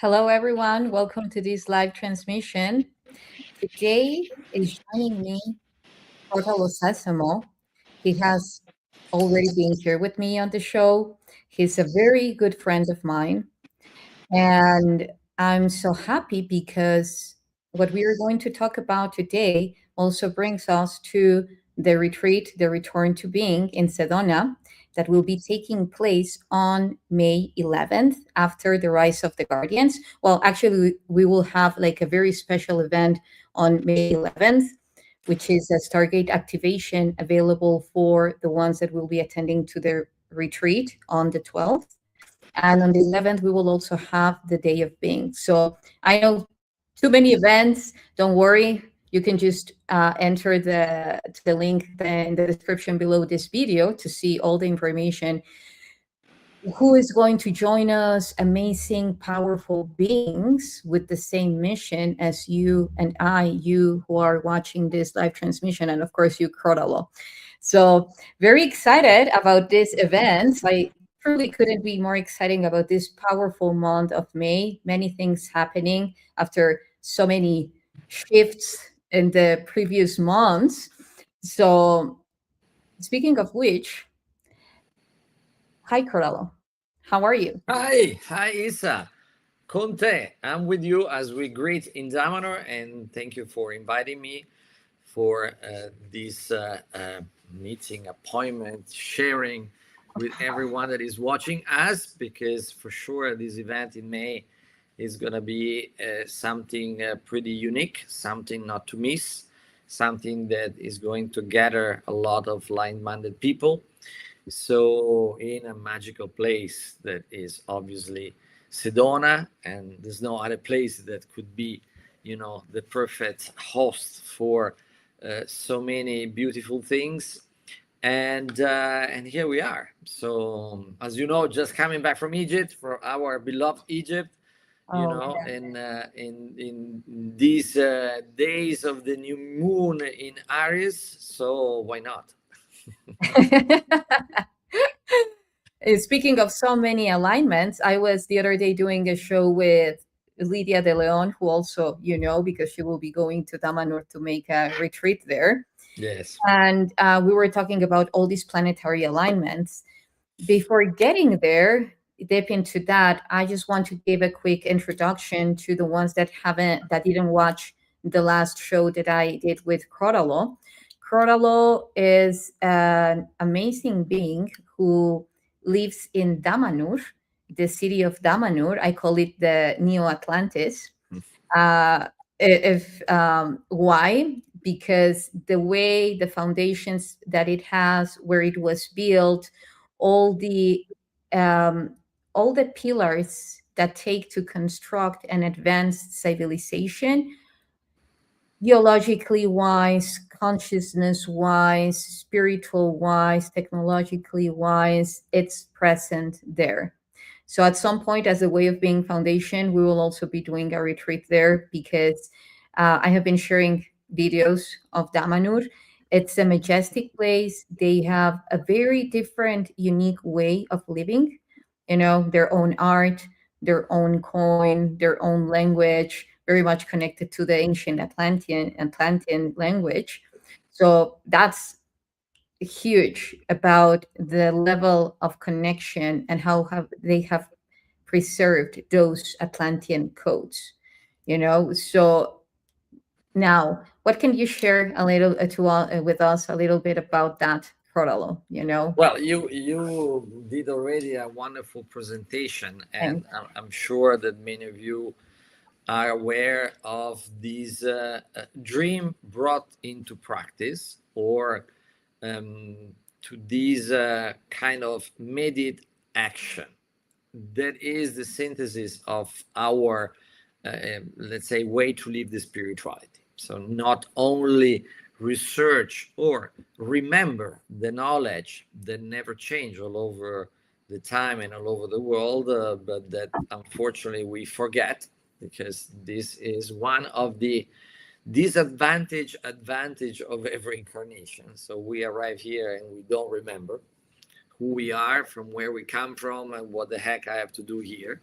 Hello, everyone. Welcome to this live transmission. Today is joining me, Crotalo Sesamo. He has already been here with me on the show. He's a very good friend of mine. And I'm so happy because what we are going to talk about today also brings us to the retreat, the return to being in Sedona, that will be taking place on May 11th after the Rise of the Guardians. Well, actually, we will have like a very special event on May 11th, which is a Stargate activation available for the ones that will be attending to the retreat on the 12th. And on the 11th, we will also have the Day of Being. So I know too many events. Don't worry. You can just enter the link in the description below this video to see all the information. Who is going to join us? Amazing, powerful beings with the same mission as you and I, you who are watching this live transmission, and of course you, Crotalo. So very excited about this event. I truly couldn't be more exciting about this powerful month of May. Many things happening after so many shifts in the previous months. So speaking of which, hi, Crotalo. How are you? Hi, Yssah. Conte, I'm with you as we greet in Damanhur, and thank you for inviting me for this meeting, appointment, sharing with everyone that is watching us, because for sure this event in May is going to be something pretty unique, something not to miss, something that is going to gather a lot of like-minded people. So in a magical place that is obviously Sedona, and there's no other place that could be, the perfect host for so many beautiful things. And here we are. So as you know, just coming back from Egypt, for our beloved Egypt, in these days of the new moon in Aries. So why not? Speaking of so many alignments, I was the other day doing a show with Lydia de Leon, who also, because she will be going to Damanhur to make a retreat there. Yes. And we were talking about all these planetary alignments. Before getting there, dip into that, I just want to give a quick introduction to the ones that didn't watch the last show that I did with Crotalo. Crotalo is an amazing being who lives in Damanhur, the city of Damanhur. I call it the Neo Atlantis. Why? Because the way the foundations that it has, where it was built, all the pillars that take to construct an advanced civilization, geologically wise, consciousness wise, spiritual wise, technologically wise, it's present there. So at some point, as a way of being foundation, we will also be doing a retreat there, because I have been sharing videos of Damanhur. It's a majestic place. They have a very different, unique way of living, their own art, their own coin, their own language, very much connected to the ancient Atlantean language. So that's huge about the level of connection and how they have preserved those Atlantean codes. So now, what can you share a little with us a little bit about that, Crotalo? Well, you did already a wonderful presentation, and Thanks. I'm sure that many of you are aware of this dream brought into practice, or um, to this kind of immediate action that is the synthesis of our let's say way to live the spirituality. So not only research or remember the knowledge that never change all over the time and all over the world, but that unfortunately we forget, because this is one of the advantage of every incarnation. So we arrive here and we don't remember who we are, from where we come from, and what the heck I have to do here.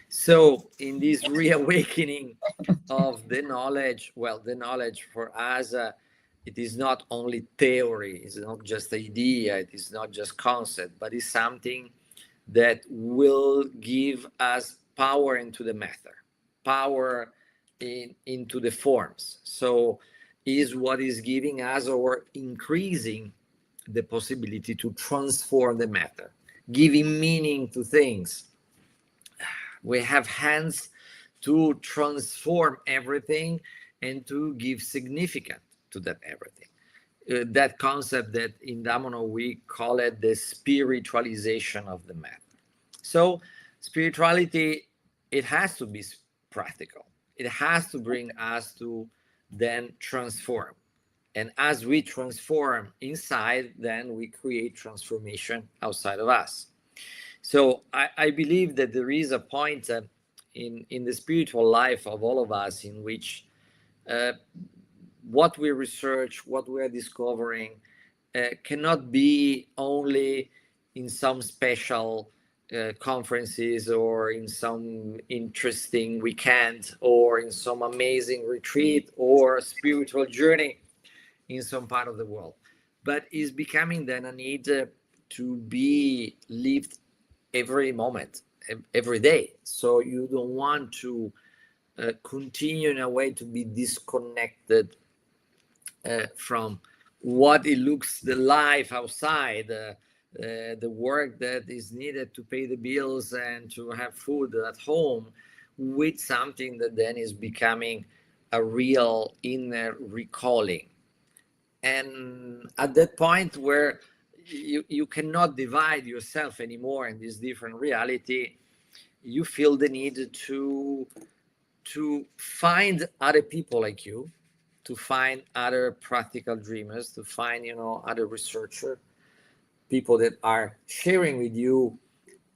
So, in this reawakening of the knowledge, well, the knowledge for us, it is not only theory, it's not just idea, it is not just concept, but it's something that will give us power into the matter, power into the forms. So, is what is giving us or increasing the possibility to transform the matter, giving meaning to things. We have hands to transform everything and to give significance to that everything. That concept that in Damanhur we call it the spiritualization of the matter. So spirituality, it has to be practical. It has to bring us to then transform. And as we transform inside, then we create transformation outside of us. So I believe that there is a point in the spiritual life of all of us in which uh, what we research, what we are discovering, cannot be only in some special conferences, or in some interesting weekend, or in some amazing retreat or spiritual journey in some part of the world, but is becoming then a need to be lived every moment, every day. So you don't want to continue in a way to be disconnected from what it looks the life outside, the work that is needed to pay the bills and to have food at home, with something that then is becoming a real inner recalling. And at that point where you cannot divide yourself anymore in this different reality, you feel the need to find other people like you, to find other practical dreamers, to find other researcher people that are sharing with you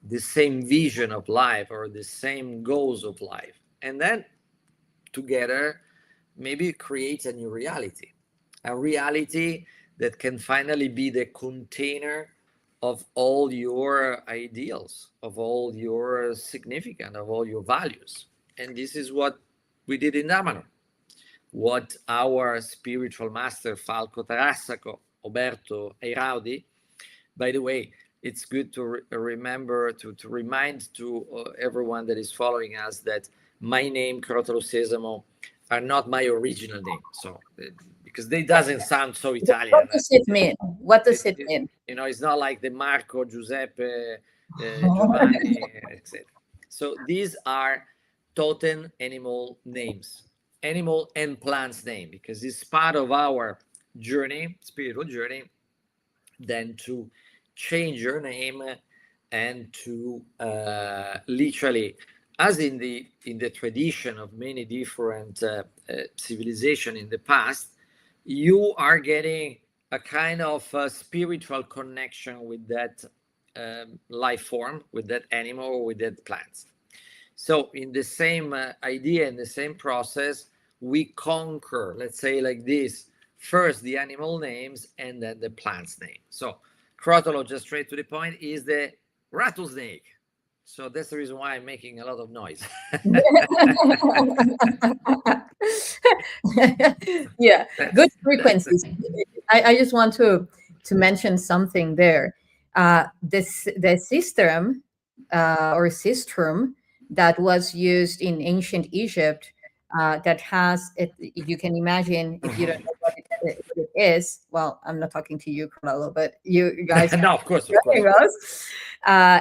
the same vision of life or the same goals of life, and then together maybe create a new reality, a reality that can finally be the container of all your ideals, of all your significance, of all your values. And this is what we did in Damanhur, what our spiritual master Falco Tarassaco, Oberto Eiraudi. By the way, it's good to remember, to remind to everyone that is following us, that my name, Crotalo Sesamo, are not my original name. So, because they doesn't sound so Italian. What does it mean? What does it mean? It's not like the Marco, Giuseppe, Giovanni, etc. So these are totem animal names, animal and plants name, because it's part of our journey, spiritual journey, then to change your name and to literally, as in the tradition of many different civilization in the past, you are getting a kind of spiritual connection with that life form, with that animal, or with that plant. So in the same idea, in the same process, we conquer, let's say like this, first the animal names and then the plants name. So Crotalo, just straight to the point, is the rattlesnake. So that's the reason why I'm making a lot of noise. Yeah, good That's frequencies. I just want to mention something there. The system or sistrum that was used in ancient Egypt, that has it. You can imagine, if you don't know what it is. Well, I'm not talking to you, Carmelo, but you guys no, of course, of course. joining us.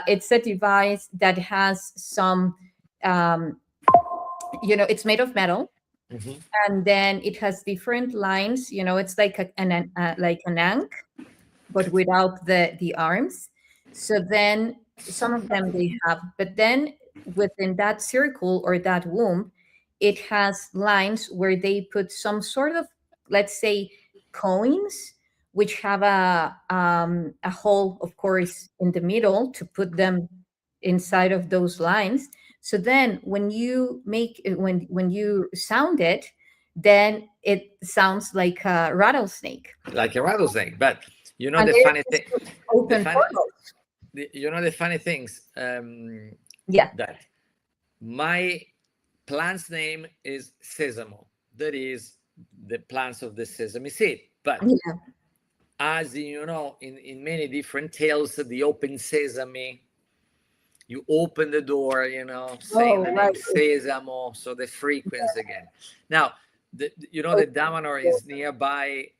It's a device that has some, um, it's made of metal, Mhm. and then it has different lines. It's like like an ankh, but without the arms. So then some of them they have, but then within that circle or that womb, it has lines where they put some sort of, let's say, coins, which have a hole, of course, in the middle to put them inside of those lines. So then when you make when you sound it, then it sounds like a rattlesnake. Like a rattlesnake. But you know And the they're funny just thing, the open funny, portals. you know the funny things, Yeah. that my plant's name is Sesamo. That is the plants of the sesame seed. But Yeah. as you know, in many different tales, the open sesame, you open the door, saying Oh, the right. name Sesamo, so the frequency again. Now, the Damanhur is nearby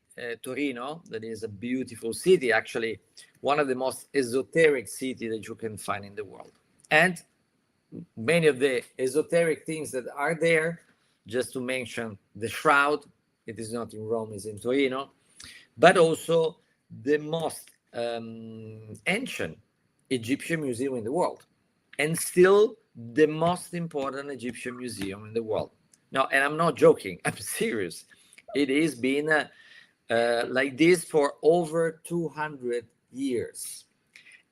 Torino. That is a beautiful city, actually, one of the most esoteric cities that you can find in the world. And many of the esoteric things that are there, just to mention the shroud, it is not in Rome, it's in Torino, but also the most ancient Egyptian museum in the world, and still the most important Egyptian museum in the world. Now, and I'm not joking, I'm serious. It has been like this for over 200 years.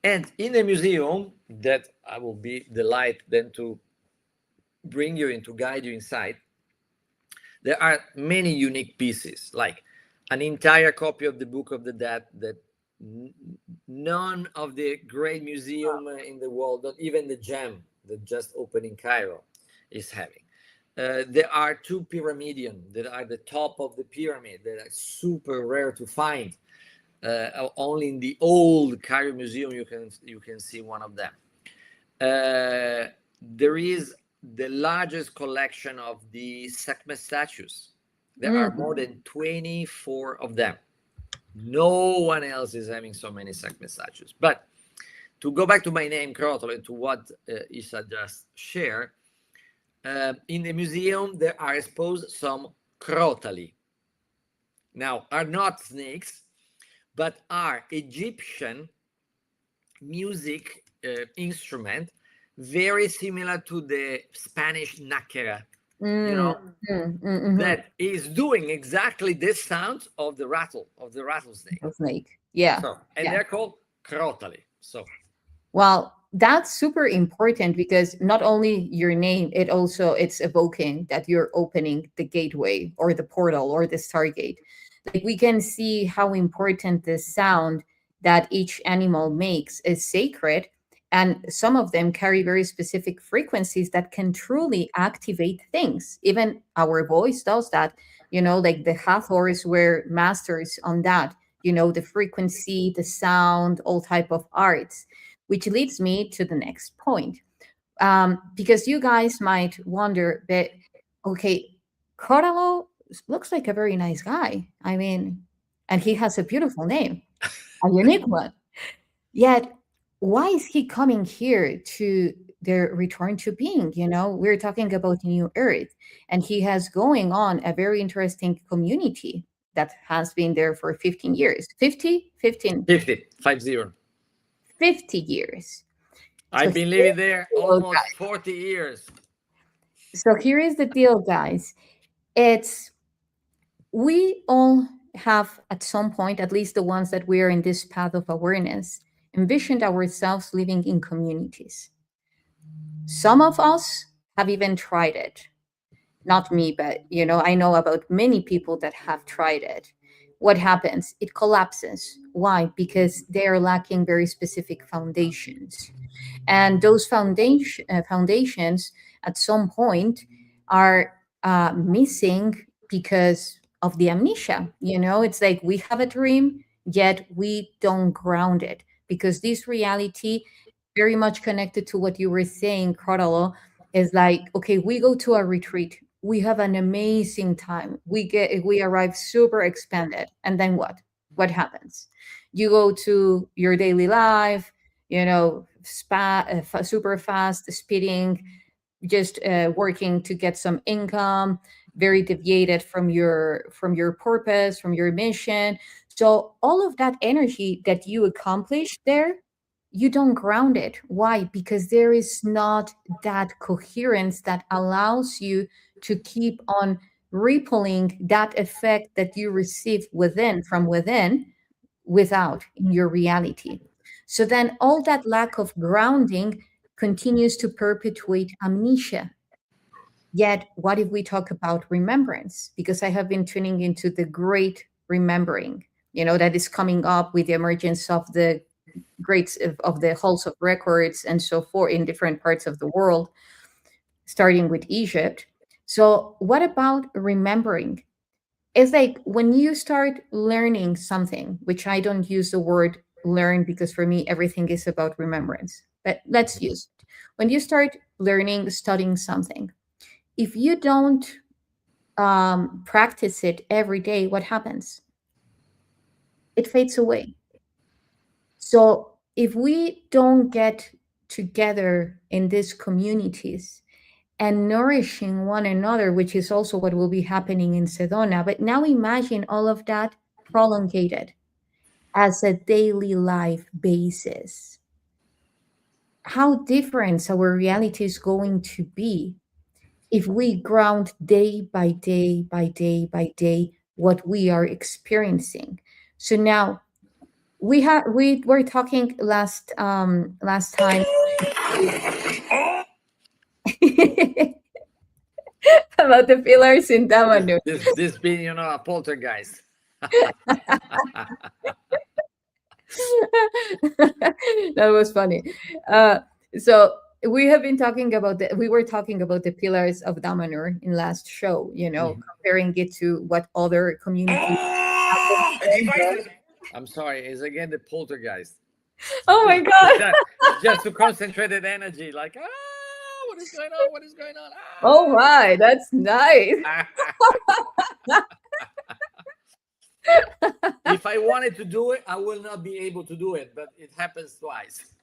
And in the museum, that I will be delighted then to bring you in, to guide you inside, there are many unique pieces, like an entire copy of the Book of the Dead that none of the great museum in the world, not even the gem that just opened in Cairo, is having. There are two pyramidion that are the top of the pyramid that are super rare to find. Only in the old Cairo Museum you can see one of them. There is the largest collection of the Sekhmet statues. There are more than 24 of them. No one else is having so many Sekhmet statues. But to go back to my name, Crotalo, and to what Yssah just shared, in the museum there are exposed some crotali. Now, are not snakes, but are Egyptian music instrument, very similar to the Spanish naquera, that is doing exactly this sound of the rattlesnake. Snake. Yeah. So, and they're called crotali. So, Well, that's super important, because not only your name, it's evoking that you're opening the gateway or the portal or the stargate. Like, we can see how important the sound that each animal makes is sacred, and some of them carry very specific frequencies that can truly activate things. Even our voice does that. Like the Hathors were masters on that. The frequency, the sound, all type of arts, which leads me to the next point. Because you guys might wonder, but okay, Crotalo looks like a very nice guy. I mean, and he has a beautiful name, a unique one. Yet, why is he coming here to the return to being? We're talking about New Earth, and he has going on a very interesting community that has been there for 15 years. 50? 15. 50, 50. 50 years. So I've been living there almost 40 years. So here is the deal, guys. It's We all have at some point, at least the ones that we are in this path of awareness, envisioned ourselves living in communities. Some of us have even tried it. not me, but I know about many people that have tried it. What happens? It collapses. Why? Because they are lacking very specific foundations, and those foundations at some point are missing because of the amnesia. It's like we have a dream, yet we don't ground it, because this reality, very much connected to what you were saying, Crotalo, is like, okay, we go to a retreat, we have an amazing time, we arrive super expanded, and then what happens? You go to your daily life, super fast speeding, just working to get some income, very deviated from your purpose, from your mission. So all of that energy that you accomplished there, you don't ground it. Why? Because there is not that coherence that allows you to keep on rippling that effect that you receive from within, without in your reality. So then all that lack of grounding continues to perpetuate amnesia. Yet, what if we talk about remembrance? Because I have been tuning into the great remembering, that is coming up with the emergence of the greats of the halls of records and so forth in different parts of the world, starting with Egypt. So, what about remembering? It's like when you start learning something, which I don't use the word learn because for me everything is about remembrance, but let's use it. When you start learning, studying something, if you don't practice it every day, what happens? It fades away. So if we don't get together in these communities and nourishing one another, which is also what will be happening in Sedona. But now imagine all of that prolongated as a daily life basis. How different our reality is going to be if we ground day by day by day by day what we are experiencing. So now we were talking last time about the pillars in Damanhur. This being, a poltergeist. That was funny. Uh, so we were talking about the pillars of Damanhur in last show, Mhm. comparing it to what other communities have been doing there. I'm sorry, it's again the poltergeist. Oh my Just, God. just to concentrated energy, like, what is going on? What is going on? Oh my, that's nice. If I wanted to do it, I will not be able to do it, but it happens twice.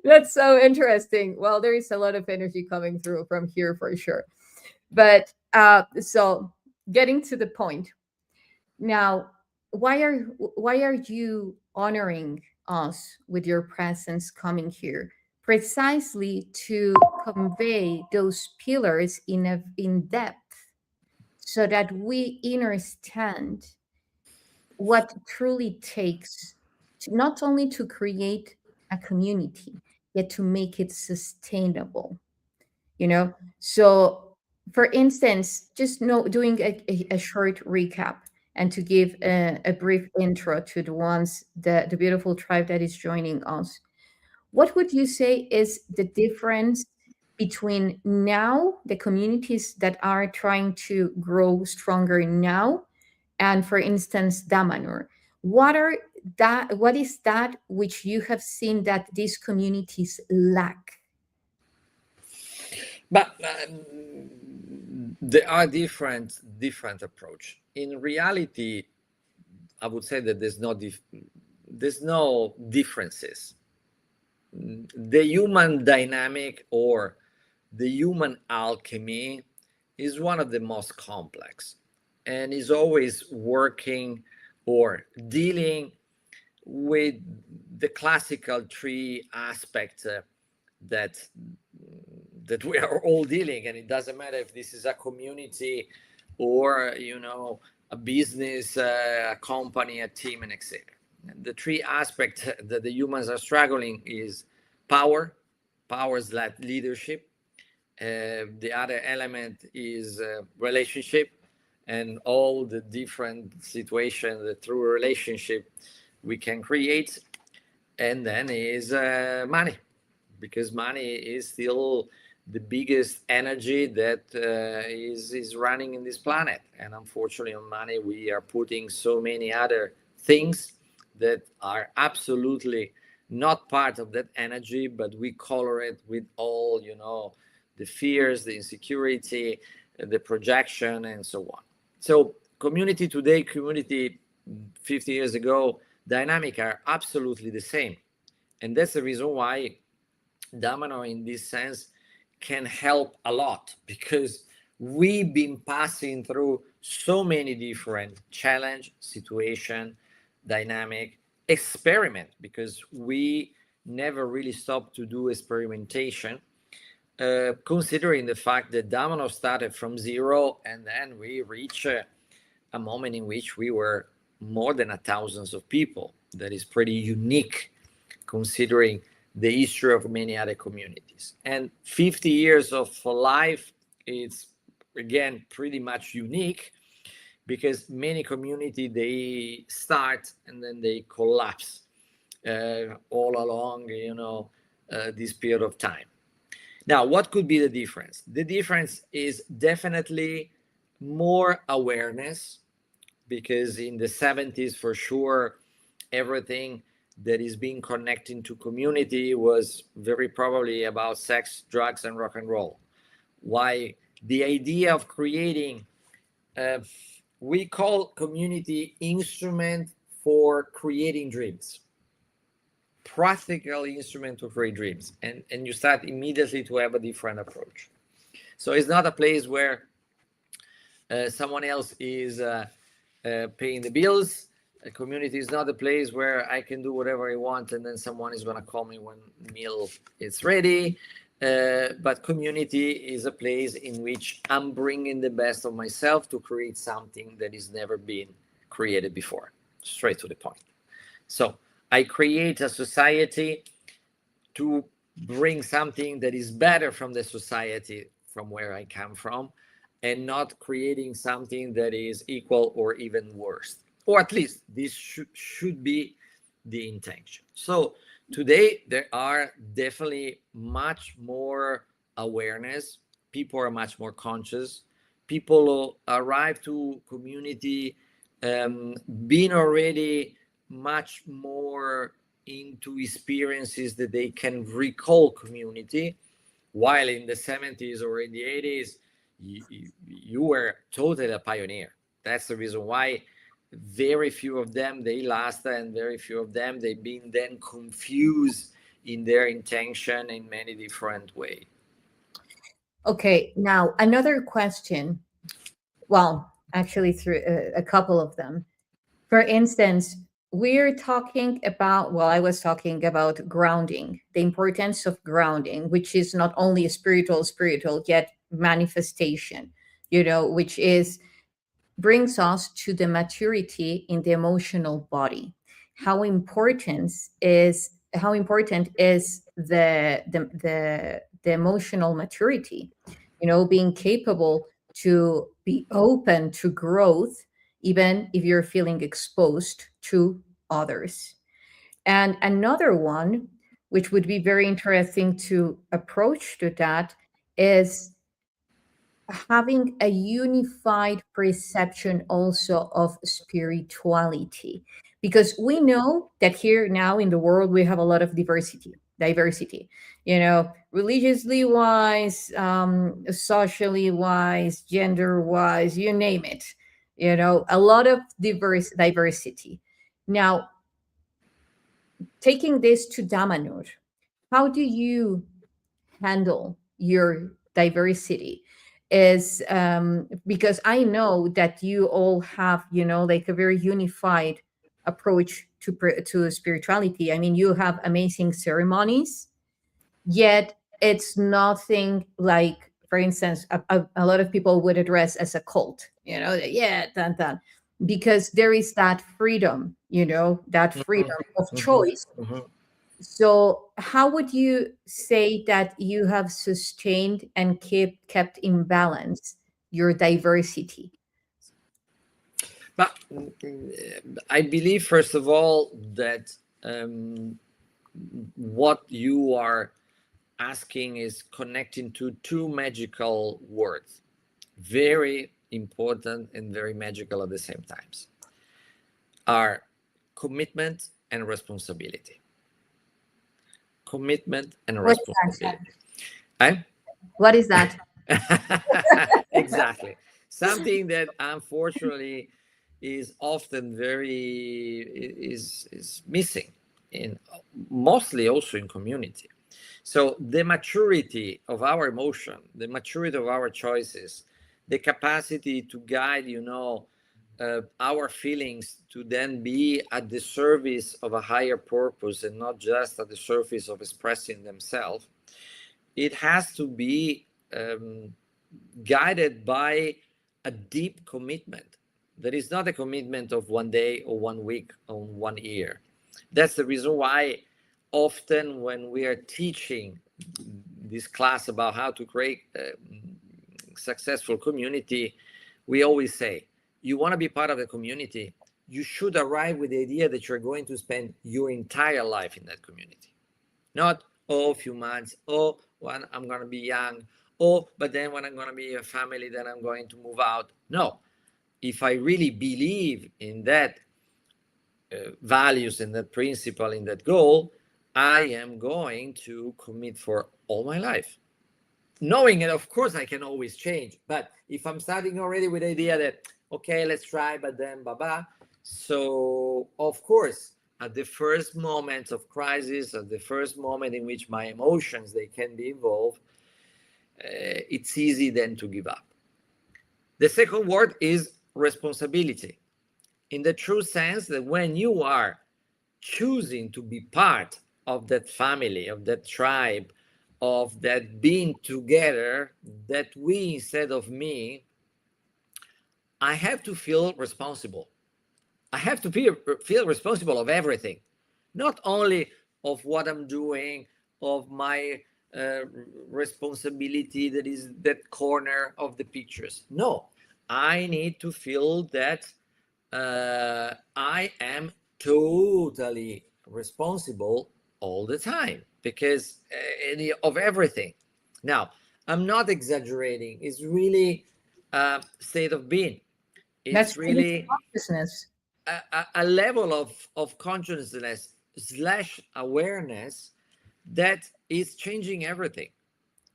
That's so interesting. Well, there is a lot of energy coming through from here for sure. But so getting to the point now, why are you honoring us with your presence coming here? Precisely to convey those pillars in depth, so that we understand what truly takes to not only to create a community, yet to make it sustainable. So for instance, just doing a short recap, and to give a brief intro to the beautiful tribe that is joining us. What would you say is the difference between now, the communities that are trying to grow stronger now, and for instance Damanhur? What is that which you have seen that these communities lack? But there are different approach. In reality, I would say that there's no differences. The human dynamic or the human alchemy is one of the most complex, and is always working or dealing with the classical three aspects that that we are all dealing. And it doesn't matter if this is a community or a business, a company, a team, and etc. The three aspects that the humans are struggling is power, power is like leadership, The other element is relationship and all the different situations that through a relationship we can create. And then is money, because money is still the biggest energy that is running in this planet. And unfortunately, on money, we are putting so many other things that are absolutely not part of that energy, but we color it with all, the fears, the insecurity, the projection, and so on. So community today, community 50 years ago, dynamic are absolutely the same. And that's the reason why Damanhur, in this sense, can help a lot, because we've been passing through so many different challenge, situation, dynamic, experiment, because we never really stopped to do experimentation, considering the fact that Damanhur started from zero, and then we reached a moment in which we were more than 1,000 of people. That is pretty unique, considering the history of many other communities. And 50 years of life is, again, pretty much unique, because many communities, they start and then they collapse all along, this period of time. Now, what could be the difference? The difference is definitely more awareness, because in the 70s, for sure, everything that is being connected to community was very probably about sex, drugs, and rock and roll. Why the idea of creating, we call community instrument for creating dreams, practical instrument to create dreams, and you start immediately to have a different approach. So it's not a place where someone else is paying the bills. A community is not a place where I can do whatever I want and then someone is going to call me when the meal is ready. But community is a place in which I'm bringing the best of myself to create something that has never been created before. Straight to the point. So I create a society to bring something that is better from the society from where I come from, and not creating something that is equal or even worse. Or at least this should be the intention. So today there are definitely much more awareness. People are much more conscious. People arrive to community being already much more into experiences that they can recall community, while in the 70s or in the 80s, you were totally a pioneer. That's the reason why very few of them, they last, and very few of them, they've been then confused in their intention in many different ways. Okay, now another question. Well, actually, through a couple of them. For instance, we're talking about, well, I was talking about grounding, the importance of grounding, which is not only a spiritual, yet manifestation, which is brings us to the maturity in the emotional body. How important is the emotional maturity, being capable to be open to growth, even if you're feeling exposed to others. And another one, which would be very interesting to approach to that, is having a unified perception also of spirituality, because we know that here now in the world we have a lot of diversity, religiously wise, socially wise, gender wise, you name it, a lot of diversity. Now, taking this to Damanhur, how do you handle your diversity? Is because I know that you all have, like a very unified approach to spirituality. I mean, you have amazing ceremonies, yet it's nothing like, for instance, a lot of people would address as a cult, yeah, dun, because there is that freedom, that freedom of choice. So, how would you say that you have sustained and kept in balance your diversity? But I believe, first of all, that what you are asking is connecting to two magical words, very important and very magical at the same times, are commitment and responsibility. Commitment and What's that? responsibility. Eh? What is that? Exactly. Something that unfortunately is often very is missing in, mostly also in community. So the maturity of our emotion, the maturity of our choices, the capacity to guide, our feelings to then be at the service of a higher purpose and not just at the surface of expressing themselves, it has to be guided by a deep commitment. That is not a commitment of one day or 1 week or 1 year. That's the reason why often when we are teaching this class about how to create a successful community, we always say, you want to be part of the community, you should arrive with the idea that you're going to spend your entire life in that community. Not, oh, a few months, oh, when I'm going to be young, oh, but then when I'm going to be a family, then I'm going to move out. No, if I really believe in that values, in that principle, in that goal, I am going to commit for all my life. Knowing it, of course, I can always change. But if I'm starting already with the idea that, okay, let's try, but then bye-bye. So, of course, at the first moment of crisis, at the first moment in which my emotions, they can be involved, it's easy then to give up. The second word is responsibility, in the true sense that when you are choosing to be part of that family, of that tribe, of that being together, that we instead of me, I have to feel responsible. I have to feel responsible of everything, not only of what I'm doing, of my uh, responsibility that is that corner of the pictures. No, I need to feel that I am totally responsible all the time because of everything. Now, I'm not exaggerating. It's really a state of being. That's It's spiritual really consciousness. a level of consciousness slash awareness that is changing everything.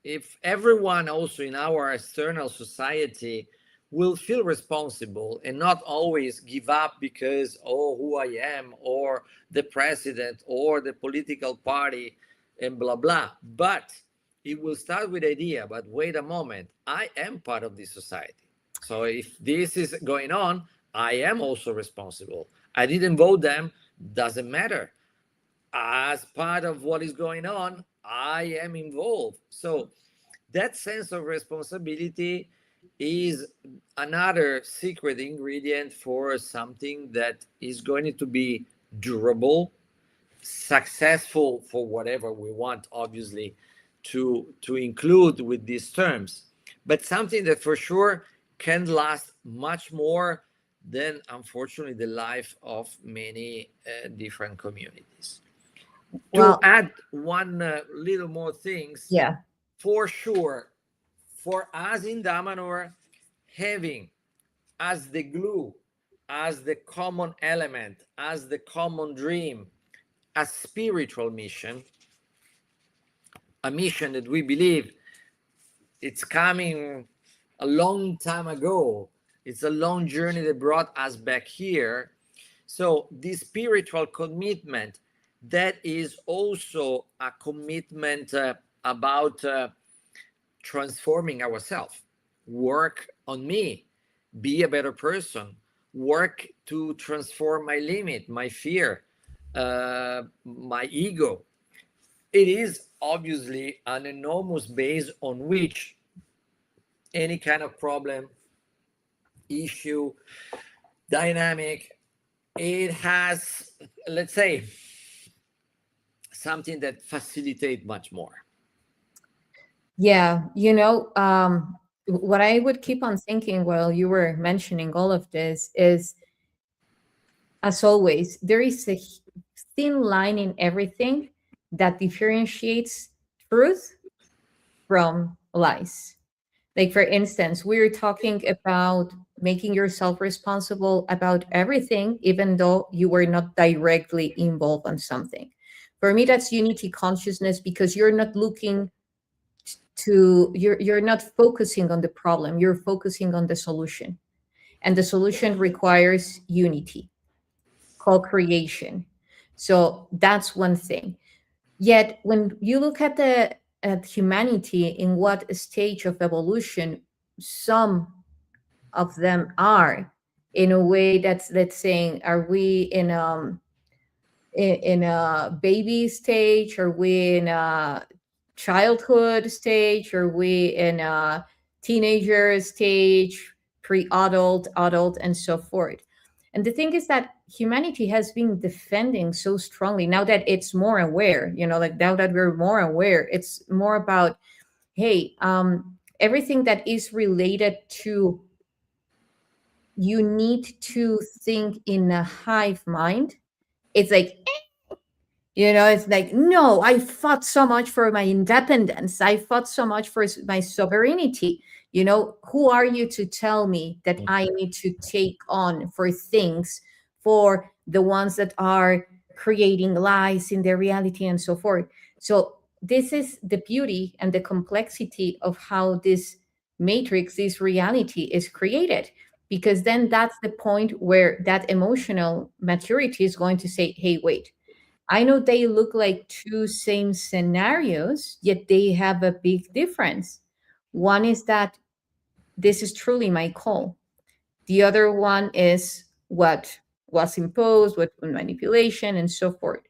If everyone also in our external society will feel responsible and not always give up because, oh, who I am or the president or the political party and blah blah, but it will start with the idea, but wait a moment, I am part of this society. So if this is going on, I am also responsible. I didn't vote them, doesn't matter. As part of what is going on, I am involved. So that sense of responsibility is another secret ingredient for something that is going to be durable, successful for whatever we want, obviously, to include with these terms, but something that for sure can last much more than, unfortunately, the life of many different communities. To Well, add one little more things, yeah. for sure, for us in Damanhur, having as the glue, as the common element, as the common dream, a spiritual mission, a mission that we believe it's coming a long time ago. It's a long journey that brought us back here. So this spiritual commitment, that is also a commitment about transforming ourselves, work on me, be a better person, work to transform my limit, my fear, my ego. It is obviously an enormous base on which any kind of problem, issue, dynamic, it has, let's say, something that facilitate much more. Yeah, what I would keep on thinking while you were mentioning all of this is, as always, there is a thin line in everything that differentiates truth from lies. Like, for instance, we're talking about making yourself responsible about everything, even though you were not directly involved on something. For me, that's unity consciousness, because you're not looking you're not focusing on the problem, you're focusing on the solution. And the solution requires unity, co-creation. So that's one thing. Yet when you look at the at humanity, in what stage of evolution some of them are, in a way that's, let's say, are we in a baby stage? Are we in a childhood stage? Are we in a teenager stage, pre-adult, adult, and so forth? And the thing is that humanity has been defending so strongly, now that it's more aware, like now that we're more aware, it's more about, hey, everything that is related to, you need to think in a hive mind. It's like, it's like, no, I fought so much for my independence. I fought so much for my sovereignty. Who are you to tell me that I need to take on for things, for the ones that are creating lies in their reality and so forth? So this is the beauty and the complexity of how this matrix, this reality is created. Because then that's the point where that emotional maturity is going to say, hey, wait, I know they look like two same scenarios, yet they have a big difference. One is that this is truly my call. The other one is what was imposed, what manipulation, and so forth.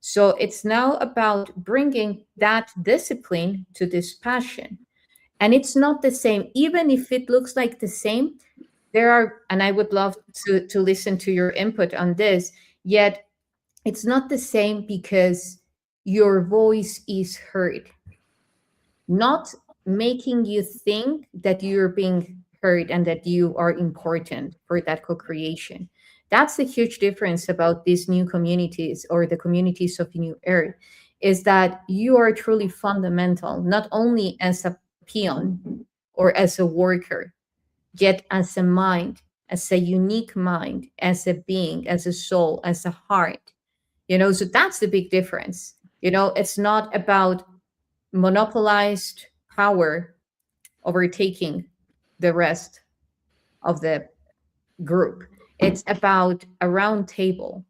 So it's now about bringing that discipline to this passion. And it's not the same, even if it looks like the same. There are, and I would love to listen to your input on this, yet it's not the same because your voice is heard, not making you think that you're being heard and that you are important for that co-creation. That's the huge difference about these new communities, or the communities of New Earth, is that you are truly fundamental, not only as a peon or as a worker, yet as a mind, as a unique mind, as a being, as a soul, as a heart. So that's the big difference. It's not about monopolized power overtaking the rest of the group. It's about a round table.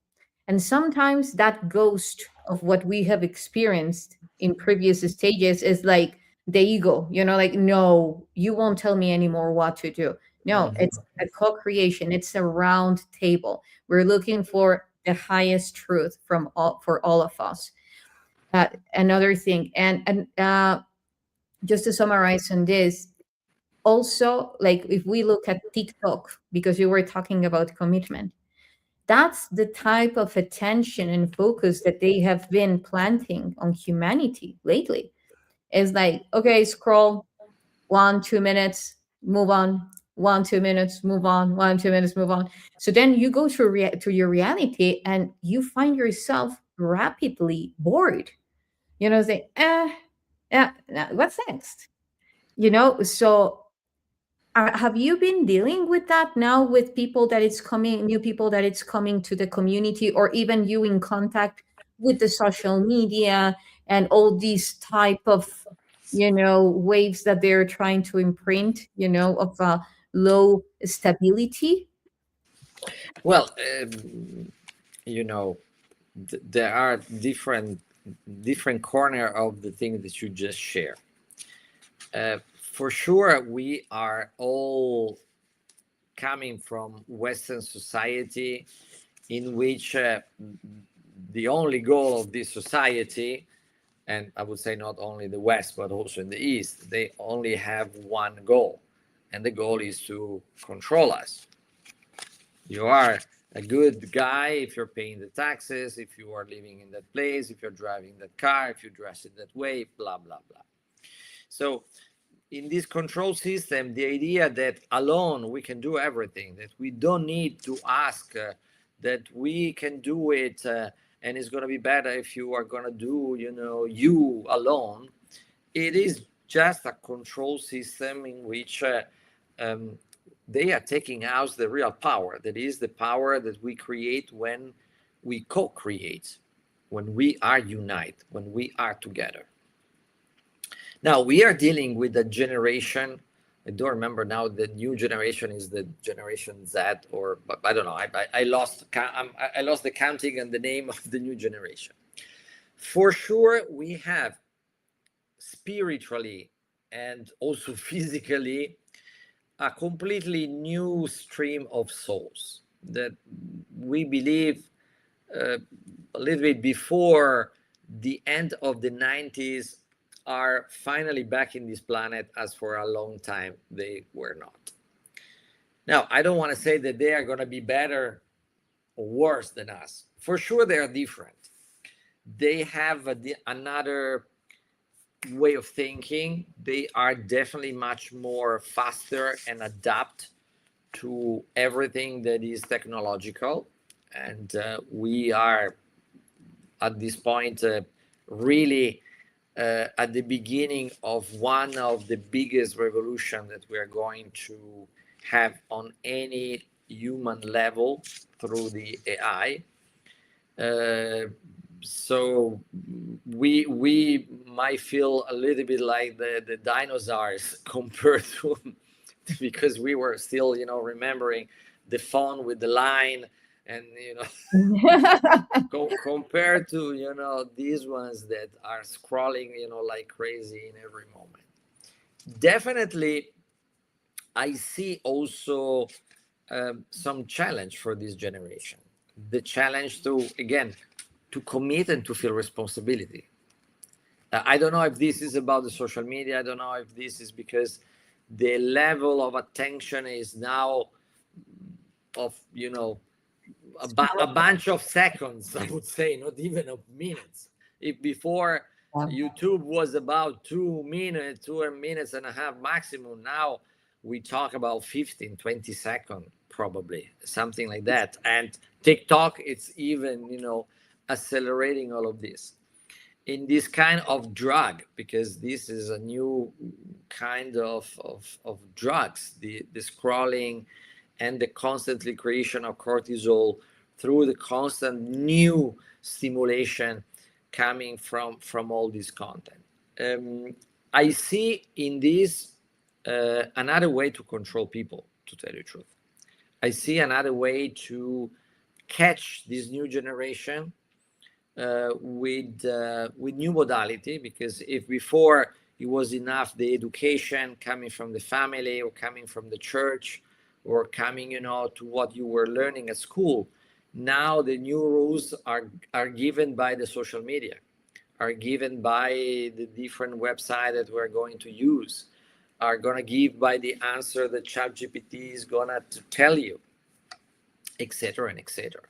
And sometimes that ghost of what we have experienced in previous stages is like the ego, like, no, you won't tell me anymore what to do. No, it's a co-creation. It's a round table. We're looking for the highest truth for all of us. Another thing, and just to summarize on this, also, like, if we look at TikTok, because you were talking about commitment, that's the type of attention and focus that they have been planting on humanity lately. It's like, okay, scroll 1 2 minutes, move on. 1 2 minutes, move on. 1 2 minutes, move on. So then you go to your reality, and you find yourself rapidly bored. Say, yeah, what's next? So have you been dealing with that now, with people that it's coming, new people that it's coming to the community, or even you in contact with the social media and all these type of, waves that they're trying to imprint, of low stability? Well, you know, there are different corner of the thing that you just share. For sure, we are all coming from Western society, in which the only goal of this society, and I would say not only the West but also in the East, they only have one goal, and the goal is to control us. You are a good guy if you're paying the taxes, if you are living in that place, if you're driving that car, if you dress it that way, blah, blah, blah. So in this control system, the idea that alone we can do everything, that we don't need to ask, that we can do it, and it's going to be better if you are going to do, you alone. It is just a control system in which um, they are taking out the real power. That is the power that we create when we co-create, when we are unite, when we are together. Now we are dealing with a generation. I don't remember now. The new generation is the generation Z, or I don't know. I lost the counting and the name of the new generation. For sure, we have spiritually and also physically a completely new stream of souls that we believe a little bit before the end of the 90s are finally back in this planet, as for a long time they were not. Now, I don't want to say that they are going to be better or worse than us. For sure, they are different. They have another way of thinking. They are definitely much more faster and adapt to everything that is technological. And we are at this point really at the beginning of one of the biggest revolution that we are going to have on any human level through the AI. So we might feel a little bit like the dinosaurs compared to because we were still remembering the phone with the line, and compared to these ones that are scrolling like crazy in every moment. Definitely I see also some challenge for this generation, the challenge to, again, to commit and to feel responsibility. I don't know if this is about the social media. I don't know if this is because the level of attention is now of a bunch of seconds, I would say, not even of minutes. If before YouTube was about 2 minutes, 2 minutes and a half maximum, now we talk about 15, 20 seconds, probably something like that. And TikTok, it's even, accelerating all of this in this kind of drug, because this is a new kind of drugs, the scrolling and the constantly creation of cortisol through the constant new stimulation coming from all this content. I see in this another way to control people, to tell you the truth. I see another way to catch this new generation with new modality, because if before it was enough the education coming from the family or coming from the church or coming to what you were learning at school, now the new rules are given by the social media, are given by the different website that we're going to use, are going to give by the answer that ChatGPT is going to tell you, etc. and etc.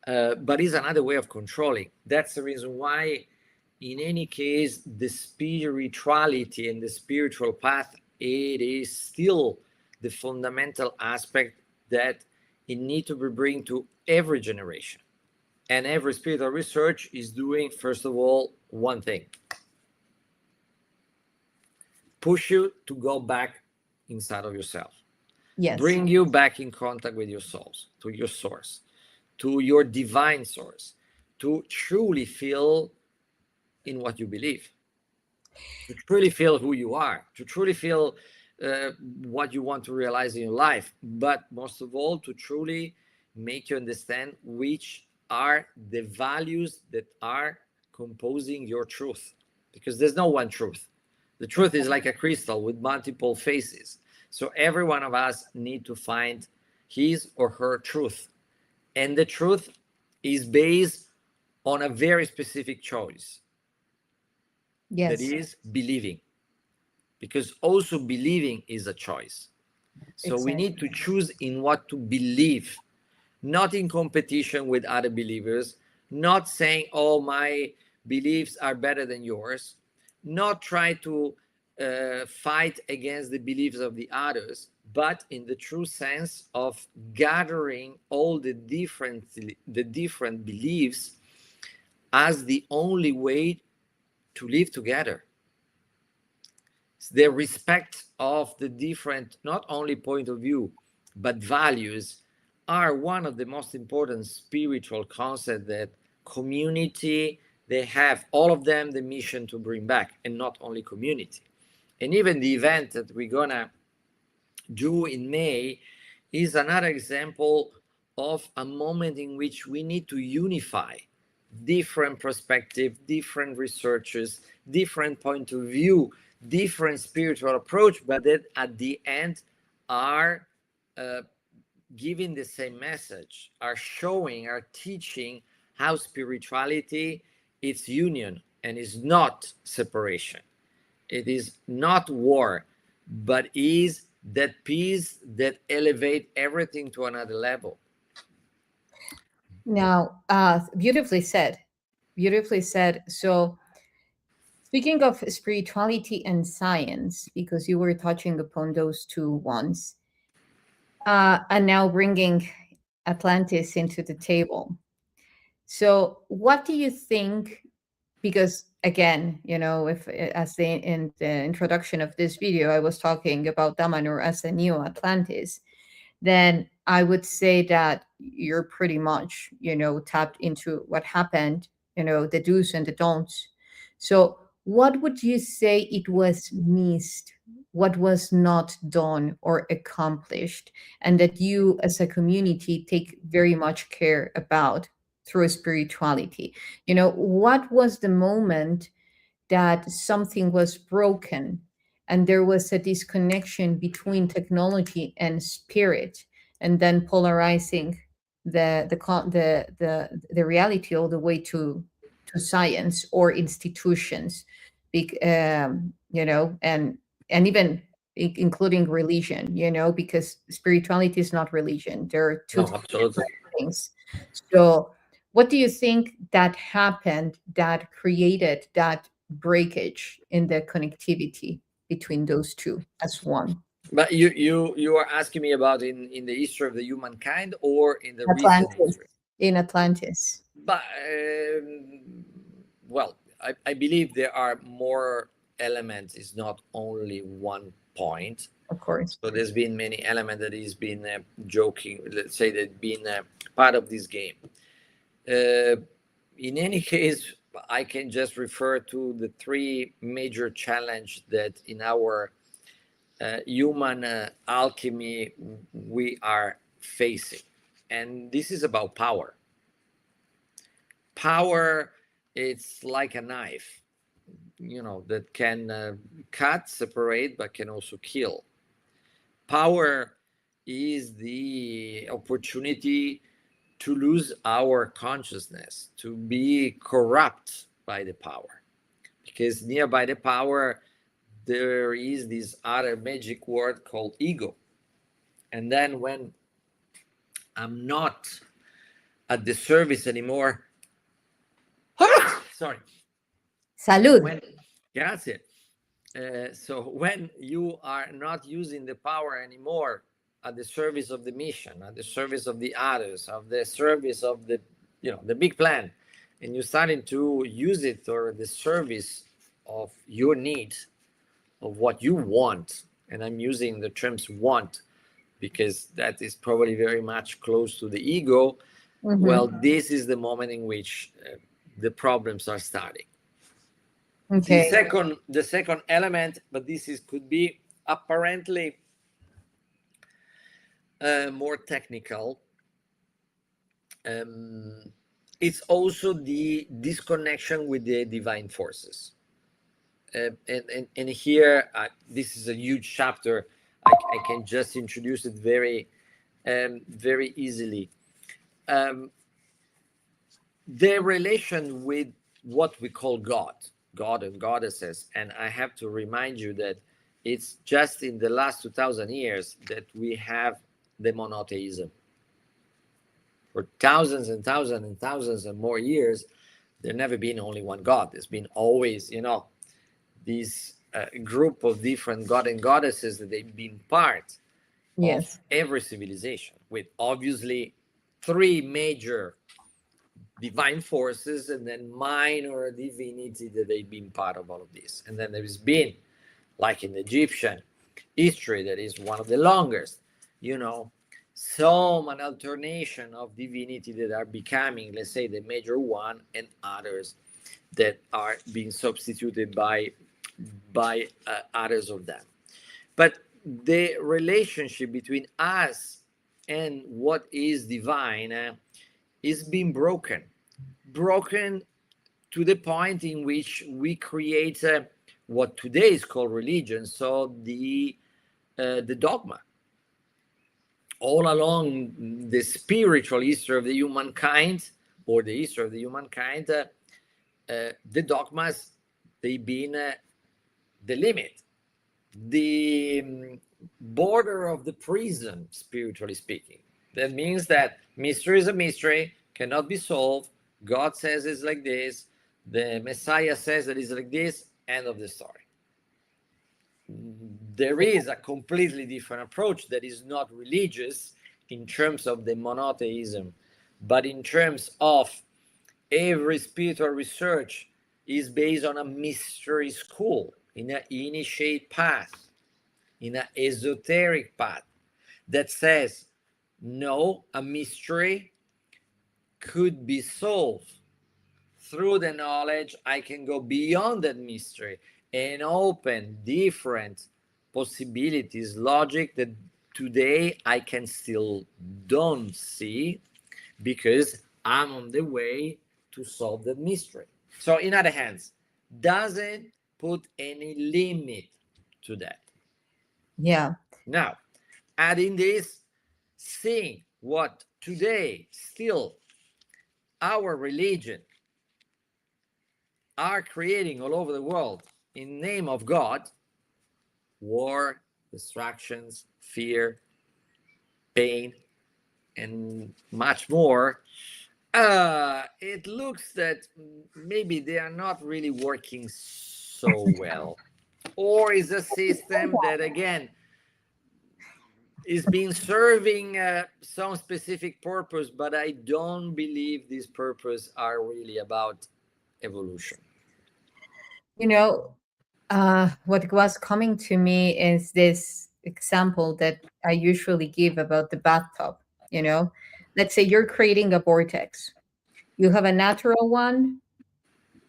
But it's another way of controlling. That's the reason why, in any case, the spirituality and the spiritual path, it is still the fundamental aspect that it needs to be bring to every generation. And every spiritual research is doing, first of all, one thing: push you to go back inside of yourself. Yes. Bring you back in contact with your souls, to your source, to your divine source, to truly feel in what you believe, to truly feel who you are, to truly feel what you want to realize in your life, but most of all, to truly make you understand which are the values that are composing your truth. Because there's no one truth. The truth is like a crystal with multiple faces. So every one of us need to find his or her truth. And the truth is based on a very specific choice. Yes. That is believing. Because also believing is a choice. So exactly. We need to choose in what to believe. not in competition with other believers, not saying, oh, my beliefs are better than yours, not try to fight against the beliefs of the others, but in the true sense of gathering all the different beliefs as the only way to live together. The respect of the different, not only point of view, but values are one of the most important spiritual concepts that community, they have, all of them, the mission to bring back, and not only community. And even the event that we're gonna do in May is another example of a moment in which we need to unify different perspective, different researchers, different point of view, different spiritual approach, but that at the end are giving the same message, are showing, are teaching how spirituality is union and is not separation. It is not war, but is that peace that elevate everything to another level. Now, beautifully said. Beautifully said. So, speaking of spirituality and science, because you were touching upon those two ones, and now bringing Atlantis into the table. So, what do you think? Because again, if as in the introduction of this video, I was talking about Damanhur as a new Atlantis, then I would say that you're pretty much, tapped into what happened, the do's and the don'ts. So, what would you say it was missed? What was not done or accomplished, and that you as a community take very much care about through spirituality? What was the moment that something was broken and there was a disconnection between technology and spirit, and then polarizing the reality all the way to science or institutions, and even including religion, because spirituality is not religion. There are two No, absolutely. things. So what do you think that happened that created that breakage in the connectivity between those two as one? But you are asking me about in the history of the humankind or in the recent Atlantis. history? In Atlantis, But well, I believe there are more elements. It's not only one point. of course. So there's been many elements that has been joking. Let's say that been part of this game. In any case, I can just refer to the three major challenges that in our human alchemy we are facing, and this is about power. Power, it's like a knife, that can cut, separate, but can also kill. Power is the opportunity to lose our consciousness, to be corrupt by the power, because nearby the power there is this other magic word called ego. And then when I'm not at the service anymore, sorry, Salud. grazie. So when you are not using the power anymore at the service of the mission, at the service of the others, of the service of the big plan, and you're starting to use it for the service of your needs, of what you want, and I'm using the terms want because that is probably very much close to the ego. Mm-hmm. Well, this is the moment in which the problems are starting. Okay. The second element, but could be apparently more technical. It's also the disconnection with the divine forces. And here, this is a huge chapter. I can just introduce it very easily. The relation with what we call God and goddesses. And I have to remind you that it's just in the last 2000 years that we have the monotheism. for thousands and thousands and thousands and more years, there never been only one God. There's been always, these group of different god and goddesses that they've been part of Yes. every civilization, with obviously three major divine forces and then minor divinity that they've been part of all of this. And then there's been, like in the Egyptian history, that is one of the longest, some an alternation of divinity that are becoming, let's say, the major one, and others that are being substituted by others of them. But the relationship between us and what is divine is being broken to the point in which we create what today is called religion. So the dogma. All along the spiritual history of the humankind, or the history of the humankind, the dogmas, they've been the limit, the border of the prison, spiritually speaking. That means that mystery is a mystery, cannot be solved. God says it's like this. The Messiah says that it's like this. End of the story. There is a completely different approach that is not religious in terms of the monotheism, but in terms of every spiritual research is based on a mystery school, in an initiate path, in an esoteric path that says, no, a mystery could be solved through the knowledge. I can go beyond that mystery and open different possibilities, logic that today I can still don't see, because I'm on the way to solve the mystery. So in other hands, doesn't put any limit to that. Yeah. Now, adding this, seeing what today still our religion are creating all over the world in name of God: war, distractions, fear, pain, and much more. It looks that maybe they are not really working so well, or is a system that, again, is being serving some specific purpose, but I don't believe these purposes are really about evolution. You know, what was coming to me is this example that I usually give about the bathtub. You know, let's say you're creating a vortex. You have a natural one,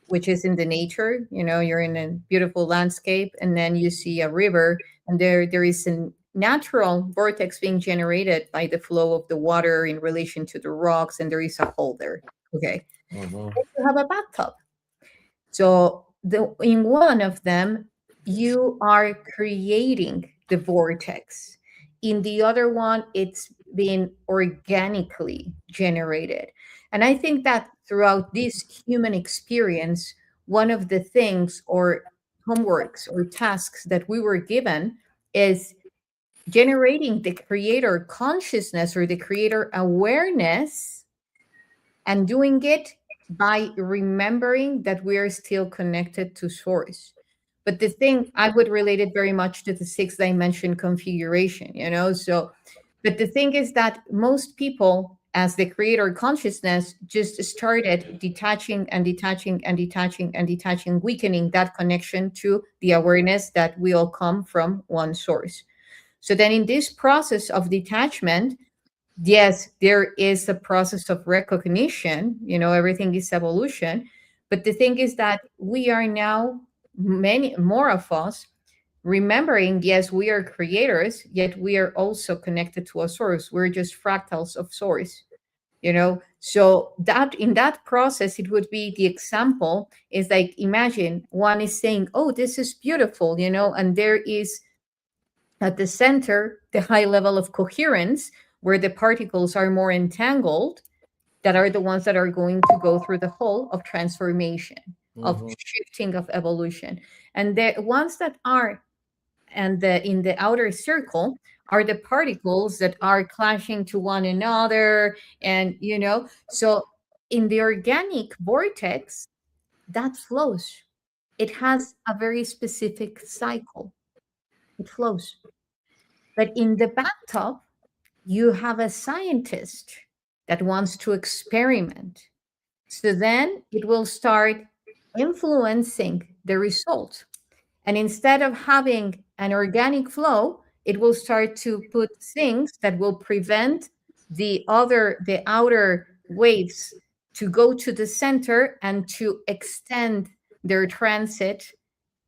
which is in the nature. You know, you're in a beautiful landscape, and then you see a river, and there is a natural vortex being generated by the flow of the water in relation to the rocks, and there is a hole there. Okay, Mm-hmm. you have a bathtub. So in one of them, you are creating the vortex. In the other one, it's been organically generated. And I think that throughout this human experience, one of the things or homeworks or tasks that we were given is generating the creator consciousness or the creator awareness, and doing it by remembering that we are still connected to source. But the thing, I would relate it very much to the 6 dimension configuration, you know? So, but the thing is that most people, as the creator consciousness, just started detaching and detaching and detaching and detaching, weakening that connection to the awareness that we all come from one source. So then in this process of detachment, yes, there is a process of recognition, you know, everything is evolution. But the thing is that we are now, many more of us, remembering, yes, we are creators, yet we are also connected to a source. We're just fractals of source, you know. So that in that process, it would be the example is like, imagine one is saying, oh, this is beautiful, you know, and there is at the center, the high level of coherence, where the particles are more entangled, that are the ones that are going to go through the whole of transformation, of Mm-hmm. shifting, of evolution. And the ones that are and the in the outer circle are the particles that are clashing to one another. And, so in the organic vortex, that flows. It has a very specific cycle. It flows. But in the bathtub, you have a scientist that wants to experiment. So then it will start influencing the result. And instead of having an organic flow, it will start to put things that will prevent the outer waves to go to the center and to extend their transit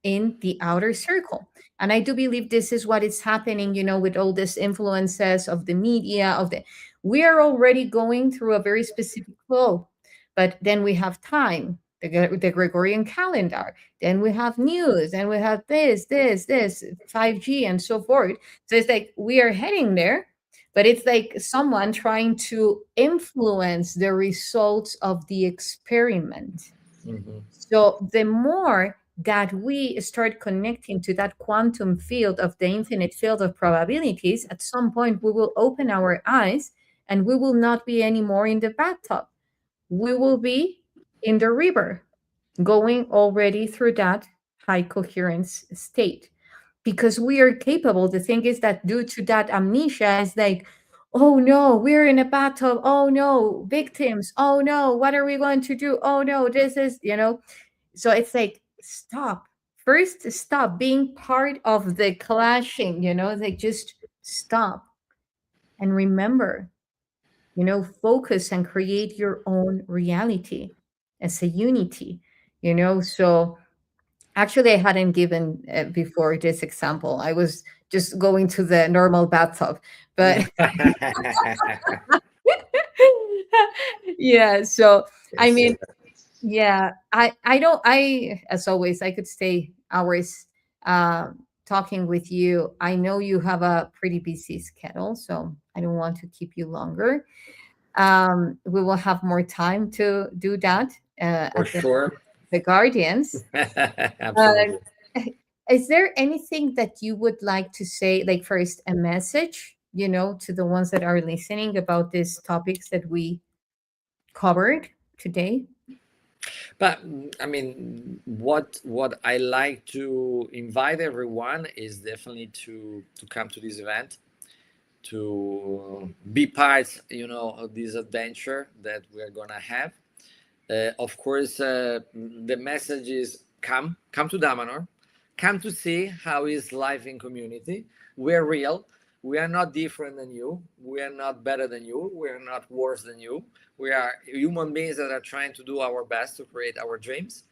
in the outer circle. And I do believe this is what is happening, with all these influences of the media, we are already going through a very specific flow. But then we have time, the Gregorian calendar, then we have news, and we have this, 5G and so forth. So it's like we are heading there, but it's like someone trying to influence the results of the experiment. Mm-hmm. So the more that we start connecting to that quantum field of the infinite field of probabilities, at some point we will open our eyes and we will not be anymore in the bathtub. We will be in the river, going already through that high coherence state, because we are capable. The thing is that due to that amnesia, it's like, oh no, we're in a bathtub. Oh no, victims. Oh no, what are we going to do? Oh no, this is, so it's like, stop. First, stop being part of the clashing, like just stop and remember, focus and create your own reality as a unity, So actually, I hadn't given before this example. I was just going to the normal bathtub, but yeah. So I It's, mean, yeah, I don't, as always, I could stay hours uh, talking with you. I know you have a pretty busy schedule, so I don't want to keep you longer. We will have more time to do that for at sure. the Guardians. Absolutely. Is there anything that you would like to say, like first a message, to the ones that are listening about these topics that we covered today? But I mean, what I like to invite everyone is definitely to come to this event, to be part, of this adventure that we are gonna have. Of course, the message is come to Damanhur, come to see how is life in community. We're real. We are not different than you. We are not better than you. We are not worse than you. We are human beings that are trying to do our best to create our dreams.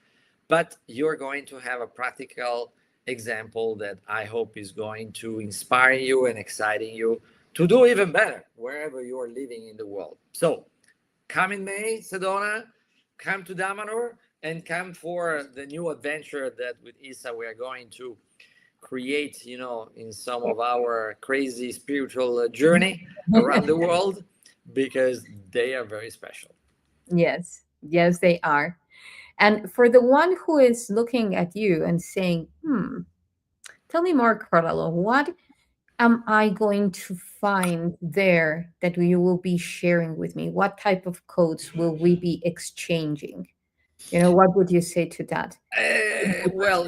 But you're going to have a practical example that I hope is going to inspire you and exciting you to do even better wherever you are living in the world. So come in May, Sedona, come to Damanhur, and come for the new adventure that with Yssah we are going to create, in some of our crazy spiritual journey around the world, because they are very special. Yes, yes, they are. And for the one who is looking at you and saying, tell me more, Crotalo, what am I going to find there that you will be sharing with me? What type of codes will we be exchanging? What would you say to that? Well,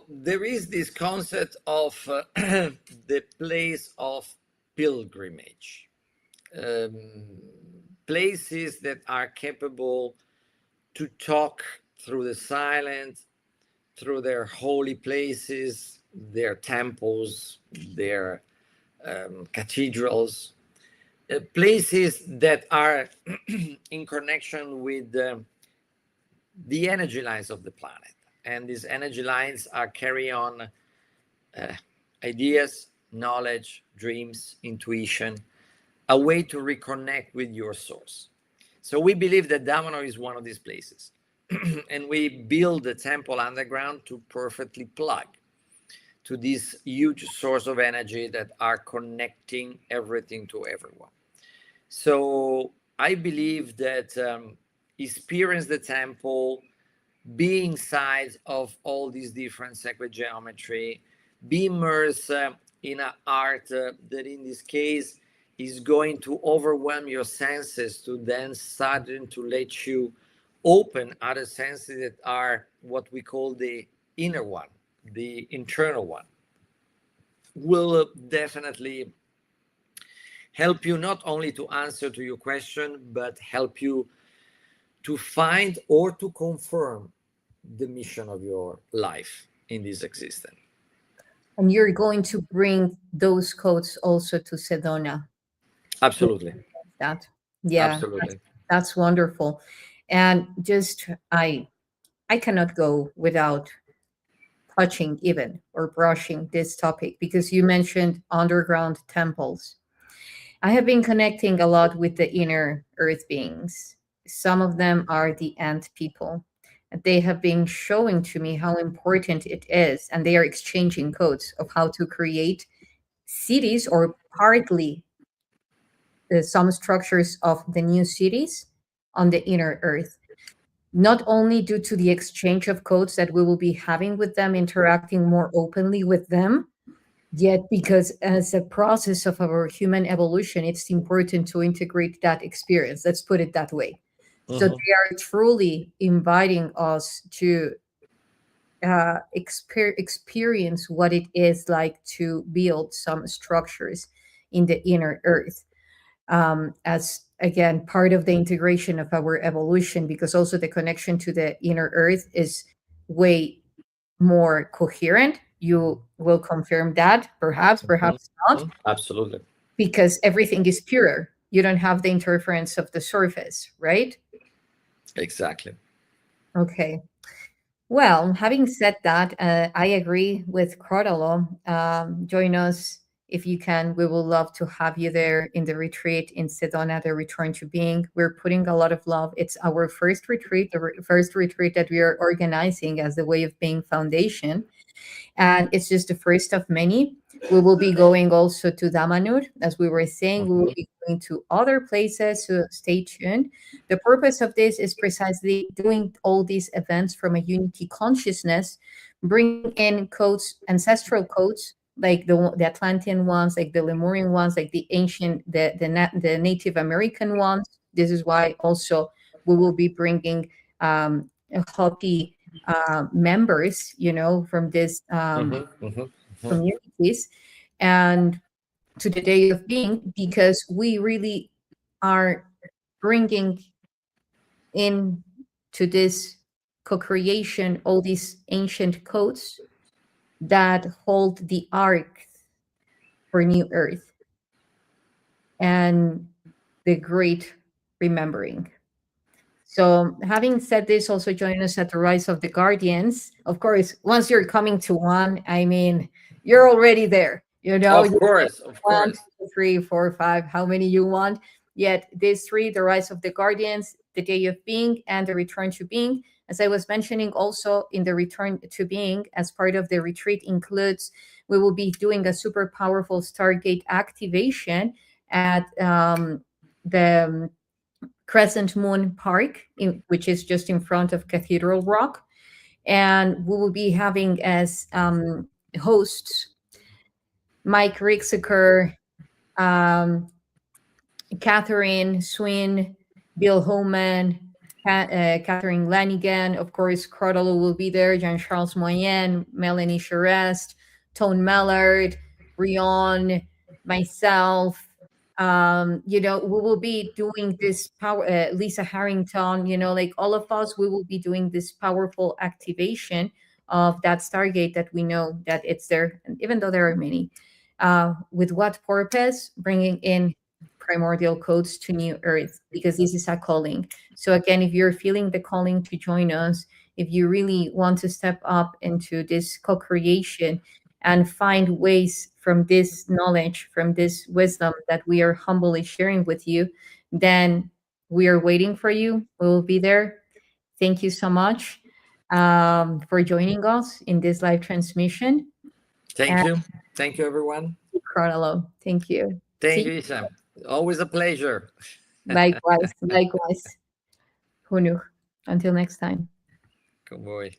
there is this concept of the place of pilgrimage. Um, Places that are capable to talk through the silence, through their holy places, their temples, their cathedrals, places that are in connection with the energy lines of the planet. And these energy lines are carry on ideas, knowledge, dreams, intuition, a way to reconnect with your source. So we believe that Damanhur is one of these places. And we build the temple underground to perfectly plug to this huge source of energy that are connecting everything to everyone. So I believe that experience the temple, be inside of all these different sacred geometry, be immersed in an art that in this case is going to overwhelm your senses to then starting to let you open other senses that are what we call the inner one, the internal one, will definitely help you not only to answer to your question, but help you to find or to confirm the mission of your life in this existence. And you're going to bring those codes also to Sedona. Absolutely. That, yeah, Absolutely. that's wonderful. And just I cannot go without touching even or brushing this topic because you mentioned underground temples. I have been connecting a lot with the inner earth beings. Some of them are the ant people. They have been showing to me how important it is, and they are exchanging codes of how to create cities or partly some structures of the new cities on the inner earth. Not only due to the exchange of codes that we will be having with them, interacting more openly with them, yet because as a process of our human evolution, it's important to integrate that experience. Let's put it that way. So they Mhm. are truly inviting us to experience what it is like to build some structures in the inner earth, as again part of the integration of our evolution, because also the connection to the inner earth is way more coherent. You will confirm that, perhaps, Mhm. perhaps not, Mhm. Absolutely. because everything is purer. You don't have the interference of the surface, right? Exactly. Okay. Well, having said that, I agree with Crotalo. Join us if you can. We will love to have you there in the retreat in Sedona, the Return to Being. We're putting a lot of love. It's our first retreat, the first retreat that we are organizing as the Way of Being Foundation. And it's just the first of many. We will be going also to Damanhur, as we were saying. We will Mhm. be going to other places, so stay tuned. The purpose of this is precisely doing all these events from a unity consciousness, bringing in codes, ancestral codes, like the Atlantean ones, like the Lemurian ones, like the ancient, the Native American ones. This is why also we will be bringing Hopi members, from this Mhm. Mhm. Mhm. communities, and to the day of being, because we really are bringing in to this co-creation all these ancient codes that hold the arc for new earth and the great remembering. So, having said this, also join us at the Rise of the Guardians. Of course, once you're coming to one, I mean, you're already there. Of You course. Of one, course. two, three, four, five, how many you want. Yet these three, the Rise of the Guardians, the Day of Being, and the Return to Being, as I was mentioning also in the Return to Being, as part of the retreat includes, we will be doing a super powerful Stargate activation at the Crescent Moon Park, which is just in front of Cathedral Rock. And we will be having as hosts Mike Rixiker, um, Catherine Swin, Bill Holman, Catherine Lanigan. Of course, Crotalo will be there, Jean Charles Moyen, Melanie Charest, Tone Mallard, Rion, myself. We will be doing this power, Lisa Harrington, like all of us, we will be doing this powerful activation of that Stargate that we know that it's there, and even though there are many. With what purpose? Bringing in primordial codes to new earth, because this is a calling. So again, if you're feeling the calling to join us, if you really want to step up into this co-creation and find ways from this knowledge, from this wisdom that we are humbly sharing with you, then we are waiting for you. We will be there. Thank you so much for joining us in this live transmission. Thank And you. Thank you, everyone. Chronolo, thank you. Thank See you, Yssah. Always a pleasure. Likewise, likewise. Who knew? Until next time. Good boy.